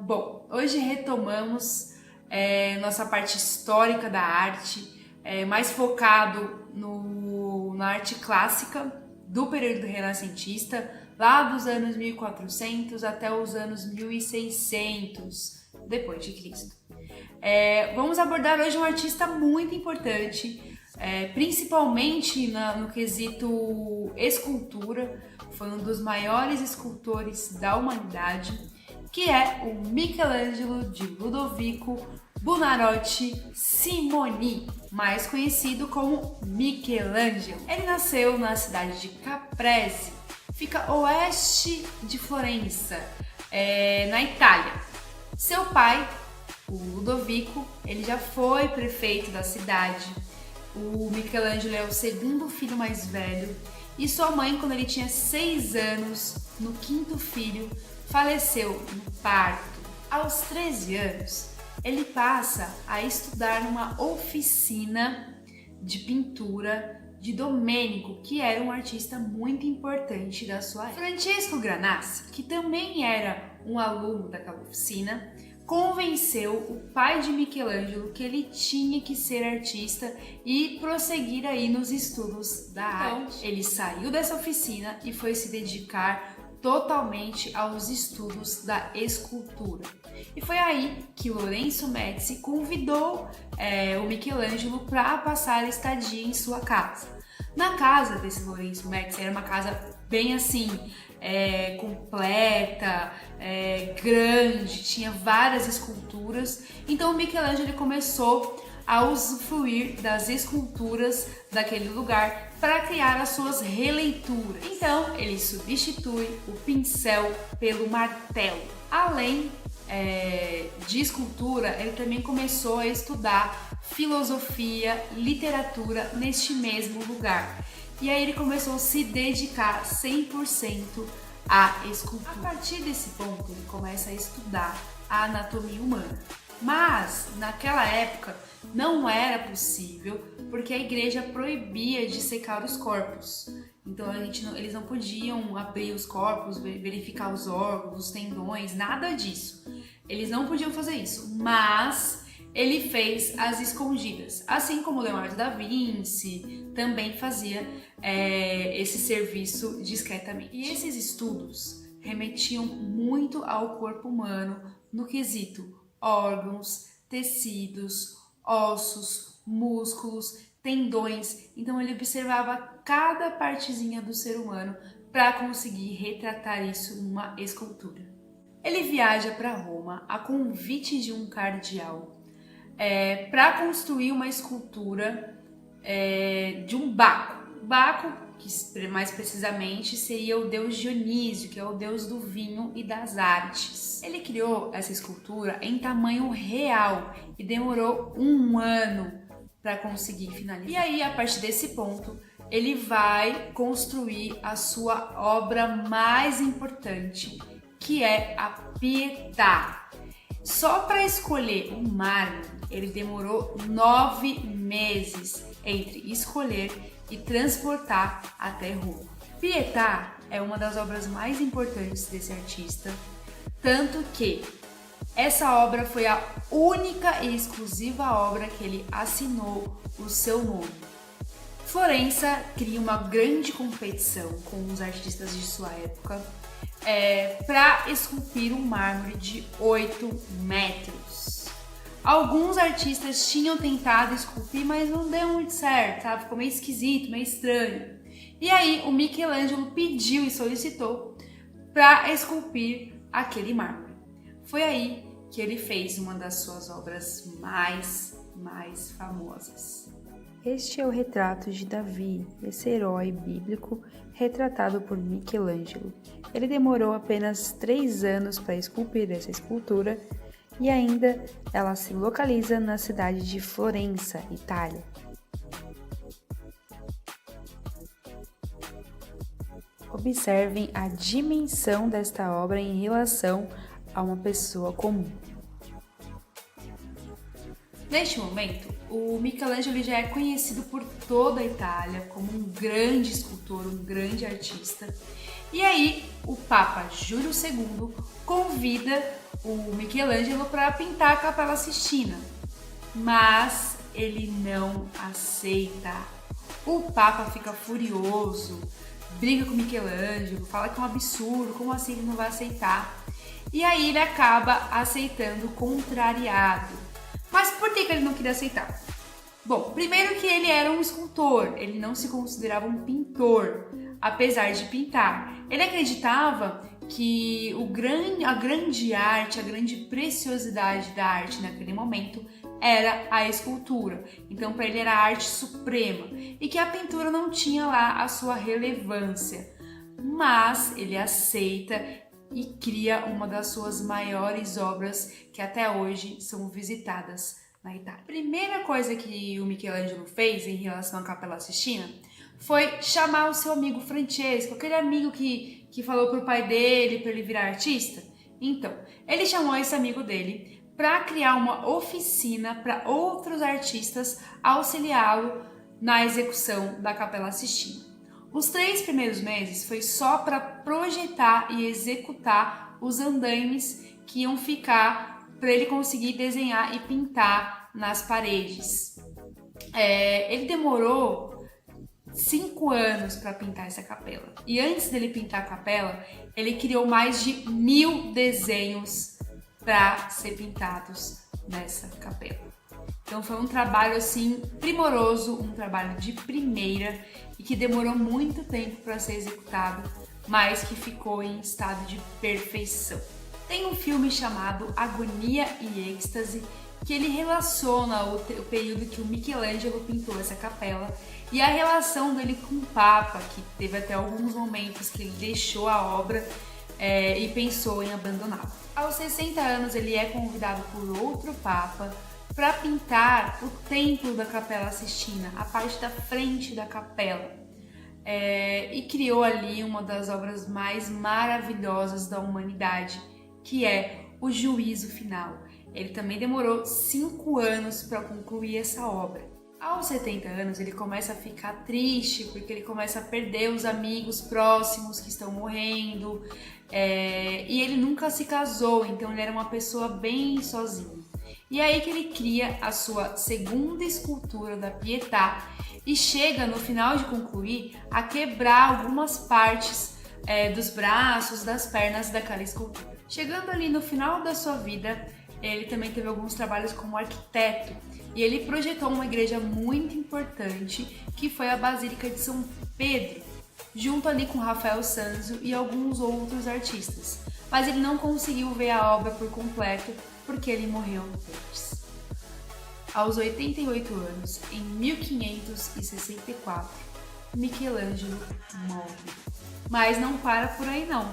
Bom, hoje retomamos nossa parte histórica da arte, mais focado na arte clássica do período renascentista, lá dos anos 1400 até os anos 1600 depois de Cristo. Vamos abordar hoje um artista muito importante, principalmente no quesito escultura. Foi um dos maiores escultores da humanidade, que é o Michelangelo de Ludovico Buonarroti Simoni, mais conhecido como Michelangelo. Ele nasceu na cidade de Caprese, fica oeste de Florença, na Itália. Seu pai, o Ludovico, ele já foi prefeito da cidade. O Michelangelo é o segundo filho mais velho e sua mãe, quando ele tinha 6 anos, no 5º filho, faleceu no parto. Aos 13 anos, ele passa a estudar numa oficina de pintura de Domenico, que era um artista muito importante da sua época. Francesco Granassi, que também era um aluno daquela oficina, convenceu o pai de Michelangelo que ele tinha que ser artista e prosseguir aí nos estudos da arte. Ele saiu dessa oficina e foi se dedicar totalmente aos estudos da escultura. E foi aí que Lorenzo Medici convidou o Michelangelo para passar a estadia em sua casa. Na casa desse Lorenzo Medici, era uma casa bem assim, completa, grande, tinha várias esculturas. Então o Michelangelo começou a usufruir das esculturas daquele lugar para criar as suas releituras. Então ele substitui o pincel pelo martelo. Além de escultura, ele também começou a estudar filosofia, literatura neste mesmo lugar. E aí ele começou a se dedicar 100% à escultura. A partir desse ponto, ele começa a estudar a anatomia humana. Mas, naquela época, não era possível, porque a igreja proibia de secar os corpos. Então, eles não podiam abrir os corpos, verificar os órgãos, os tendões, nada disso. Eles não podiam fazer isso, mas ele fez as escondidas, assim como Leonardo da Vinci também fazia esse serviço discretamente. E esses estudos remetiam muito ao corpo humano no quesito órgãos, tecidos, ossos, músculos, tendões. Então ele observava cada partezinha do ser humano para conseguir retratar isso numa escultura. Ele viaja para Roma a convite de um cardeal para construir uma escultura de um Baco. Baco, que mais precisamente seria o deus Dionísio, que é o deus do vinho e das artes. Ele criou essa escultura em tamanho real e demorou 1 ano para conseguir finalizar. E aí, a partir desse ponto, ele vai construir a sua obra mais importante, que é a Pietà. Só para escolher um mármore, ele demorou 9 meses entre escolher e transportar até Roma. Pietà é uma das obras mais importantes desse artista, tanto que essa obra foi a única e exclusiva obra que ele assinou o seu nome. Florença cria uma grande competição com os artistas de sua época para esculpir um mármore de 8 metros. Alguns artistas tinham tentado esculpir, mas não deu muito certo, sabe? Ficou meio esquisito, meio estranho. E aí o Michelangelo pediu e solicitou para esculpir aquele mármore. Foi aí que ele fez uma das suas obras mais famosas. Este é o retrato de Davi, esse herói bíblico retratado por Michelangelo. Ele demorou apenas 3 anos para esculpir essa escultura e ainda ela se localiza na cidade de Florença, Itália. Observem a dimensão desta obra em relação a uma pessoa comum. Neste momento, o Michelangelo já é conhecido por toda a Itália como um grande escultor, um grande artista. E aí, o Papa Júlio II convida o Michelangelo para pintar a Capela Sistina, mas ele não aceita. O Papa fica furioso, briga com o Michelangelo, fala que é um absurdo, como assim ele não vai aceitar? E aí ele acaba aceitando contrariado. Mas por que ele não queria aceitar? Bom, primeiro que ele era um escultor, ele não se considerava um pintor, apesar de pintar. Ele acreditava que a grande arte, a grande preciosidade da arte naquele momento era a escultura. Então, para ele era a arte suprema e que a pintura não tinha lá a sua relevância. Mas ele aceita e cria uma das suas maiores obras que até hoje são visitadas na Itália. A primeira coisa que o Michelangelo fez em relação à Capela Sistina foi chamar o seu amigo Francesco, aquele amigo que falou pro pai dele para ele virar artista. Então, ele chamou esse amigo dele para criar uma oficina para outros artistas auxiliá-lo na execução da Capela Sistina. Os 3 primeiros meses foi só para projetar e executar os andaimes que iam ficar para ele conseguir desenhar e pintar nas paredes. Ele demorou 5 anos para pintar essa capela. E antes dele pintar a capela, ele criou mais de 1000 desenhos para ser pintados nessa capela. Então foi um trabalho assim primoroso, um trabalho de primeira e que demorou muito tempo para ser executado, mas que ficou em estado de perfeição. Tem um filme chamado Agonia e Êxtase, que ele relaciona o período que o Michelangelo pintou essa capela e a relação dele com o Papa, que teve até alguns momentos que ele deixou a obra e pensou em abandoná-la. Aos 60 anos ele é convidado por outro Papa para pintar o templo da Capela Sistina, a parte da frente da capela, e criou ali uma das obras mais maravilhosas da humanidade, que é o Juízo Final. Ele também demorou 5 anos para concluir essa obra. Aos 70 anos ele começa a ficar triste porque ele começa a perder os amigos próximos que estão morrendo, e ele nunca se casou, então ele era uma pessoa bem sozinho. E é aí que ele cria a sua segunda escultura da Pietà e chega no final de concluir a quebrar algumas partes dos braços, das pernas daquela escultura. Chegando ali no final da sua vida, ele também teve alguns trabalhos como arquiteto e ele projetou uma igreja muito importante que foi a Basílica de São Pedro, junto ali com Rafael Sanzio e alguns outros artistas. Mas ele não conseguiu ver a obra por completo porque ele morreu antes. Aos 88 anos, em 1564, Michelangelo morre. Mas não para por aí não.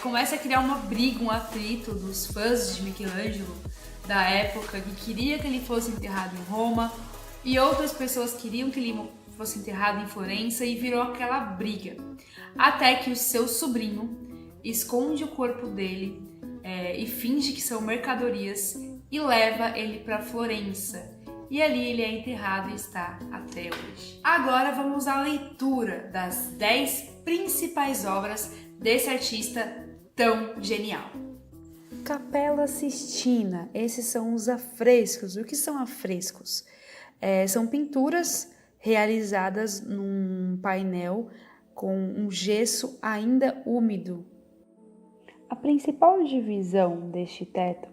Começa a criar uma briga, um atrito dos fãs de Michelangelo da época, que queria que ele fosse enterrado em Roma e outras pessoas queriam que ele fosse enterrado em Florença e virou aquela briga. Até que o seu sobrinho esconde o corpo dele e finge que são mercadorias e leva ele para Florença. E ali ele é enterrado e está até hoje. Agora vamos à leitura das 10 principais obras desse artista tão genial. Capela Sistina, esses são os afrescos. O que são afrescos? São pinturas realizadas num painel com um gesso ainda úmido. A principal divisão deste teto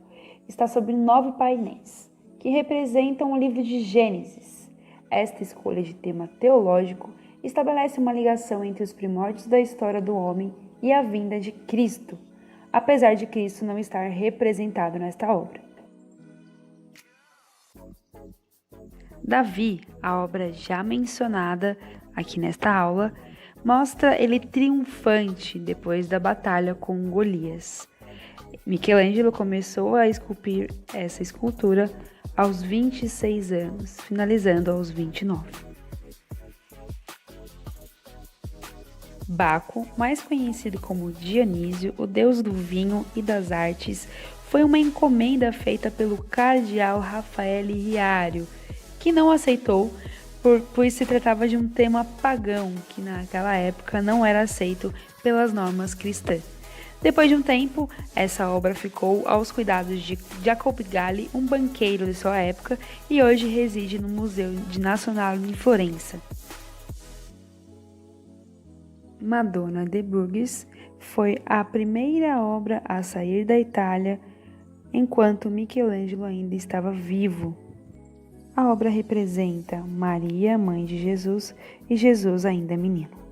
está sobre 9 painéis, que representam o livro de Gênesis. Esta escolha de tema teológico estabelece uma ligação entre os primórdios da história do homem e a vinda de Cristo, apesar de Cristo não estar representado nesta obra. Davi, a obra já mencionada aqui nesta aula, mostra ele triunfante depois da batalha com Golias. Michelangelo começou a esculpir essa escultura aos 26 anos, finalizando aos 29. Baco, mais conhecido como Dionísio, o deus do vinho e das artes, foi uma encomenda feita pelo cardeal Rafael Riario, que não aceitou, pois se tratava de um tema pagão, que naquela época não era aceito pelas normas cristãs. Depois de um tempo, essa obra ficou aos cuidados de Jacopo Galli, um banqueiro de sua época, e hoje reside no Museu Nacional em Florença. Madonna de Bruges foi a primeira obra a sair da Itália enquanto Michelangelo ainda estava vivo. A obra representa Maria, mãe de Jesus, e Jesus ainda menino.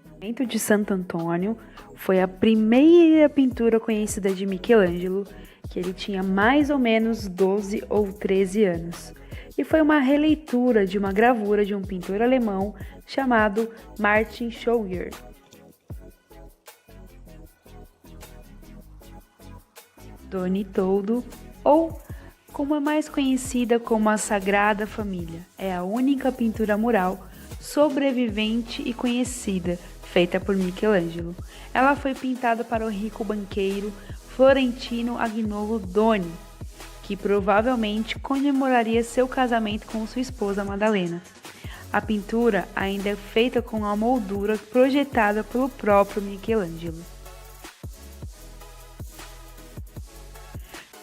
O Monumento de Santo Antônio foi a primeira pintura conhecida de Michelangelo, que ele tinha mais ou menos 12 ou 13 anos. E foi uma releitura de uma gravura de um pintor alemão chamado Martin Schöler. Doni Todo, ou como é mais conhecida como a Sagrada Família, é a única pintura mural sobrevivente e conhecida, feita por Michelangelo. Ela foi pintada para o rico banqueiro Florentino Agnolo Doni, que provavelmente comemoraria seu casamento com sua esposa Madalena. A pintura ainda é feita com a moldura projetada pelo próprio Michelangelo.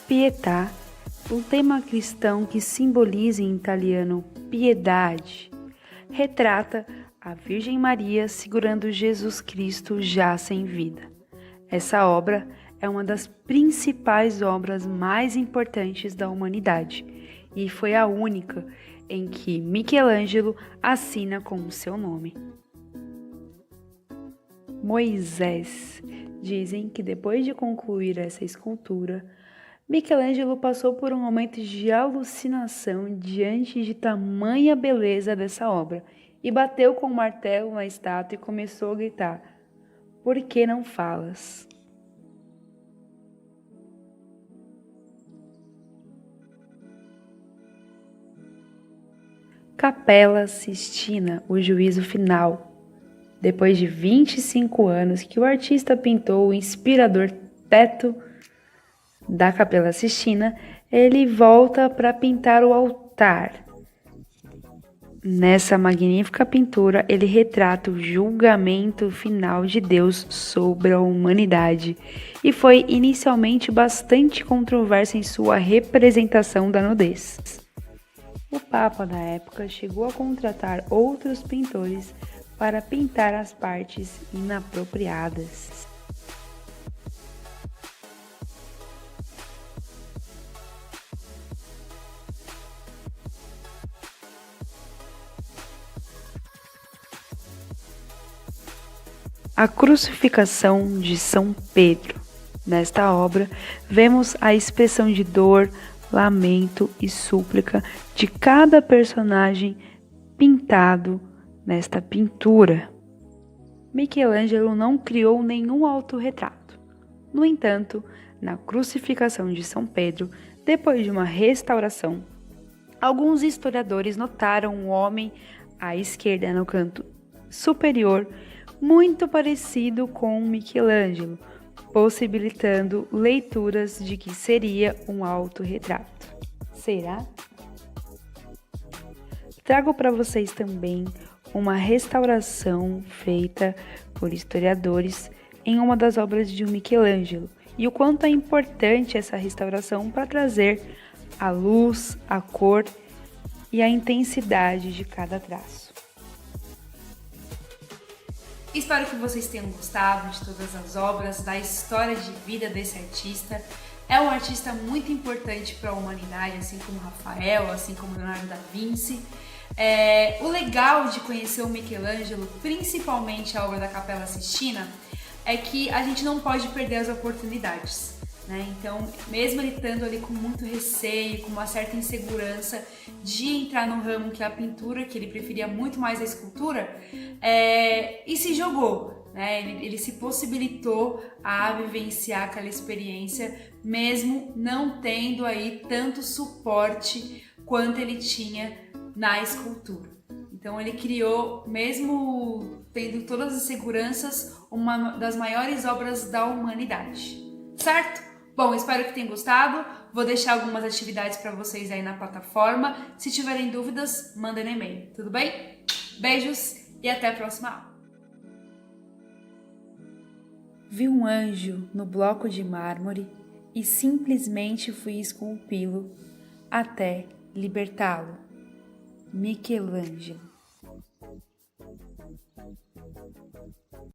Pietà, um tema cristão que simboliza em italiano piedade, retrata a Virgem Maria segurando Jesus Cristo já sem vida. Essa obra é uma das principais obras mais importantes da humanidade e foi a única em que Michelangelo assina com o seu nome. Moisés. Dizem que depois de concluir essa escultura, Michelangelo passou por um momento de alucinação diante de tamanha beleza dessa obra e bateu com o martelo na estátua e começou a gritar: "Por que não falas?" Capela Sistina, o juízo final. Depois de 25 anos que o artista pintou o inspirador teto da Capela Sistina, ele volta para pintar o altar. Nessa magnífica pintura, ele retrata o julgamento final de Deus sobre a humanidade e foi inicialmente bastante controverso em sua representação da nudez. O Papa da época chegou a contratar outros pintores para pintar as partes inapropriadas. A crucificação de São Pedro. Nesta obra, vemos a expressão de dor, lamento e súplica de cada personagem pintado nesta pintura. Michelangelo não criou nenhum autorretrato. No entanto, na crucificação de São Pedro, depois de uma restauração, alguns historiadores notaram um homem à esquerda no canto superior muito parecido com Michelangelo, possibilitando leituras de que seria um autorretrato. Será? Trago para vocês também uma restauração feita por historiadores em uma das obras de Michelangelo e o quanto é importante essa restauração para trazer a luz, a cor e a intensidade de cada traço. Espero que vocês tenham gostado de todas as obras, da história de vida desse artista. É um artista muito importante para a humanidade, assim como Rafael, assim como Leonardo da Vinci. O legal de conhecer o Michelangelo, principalmente a obra da Capela Sistina, é que a gente não pode perder as oportunidades, né? Então, mesmo ele estando ali com muito receio, com uma certa insegurança de entrar no ramo que é a pintura, que ele preferia muito mais a escultura, e se jogou, né? Ele se possibilitou a vivenciar aquela experiência, mesmo não tendo aí tanto suporte quanto ele tinha na escultura. Então ele criou, mesmo tendo todas as seguranças, uma das maiores obras da humanidade, certo? Bom, espero que tenham gostado. Vou deixar algumas atividades para vocês aí na plataforma. Se tiverem dúvidas, mandem no e-mail, tudo bem? Beijos e até a próxima aula. Vi um anjo no bloco de mármore e simplesmente fui esculpi-lo até libertá-lo. Michelangelo.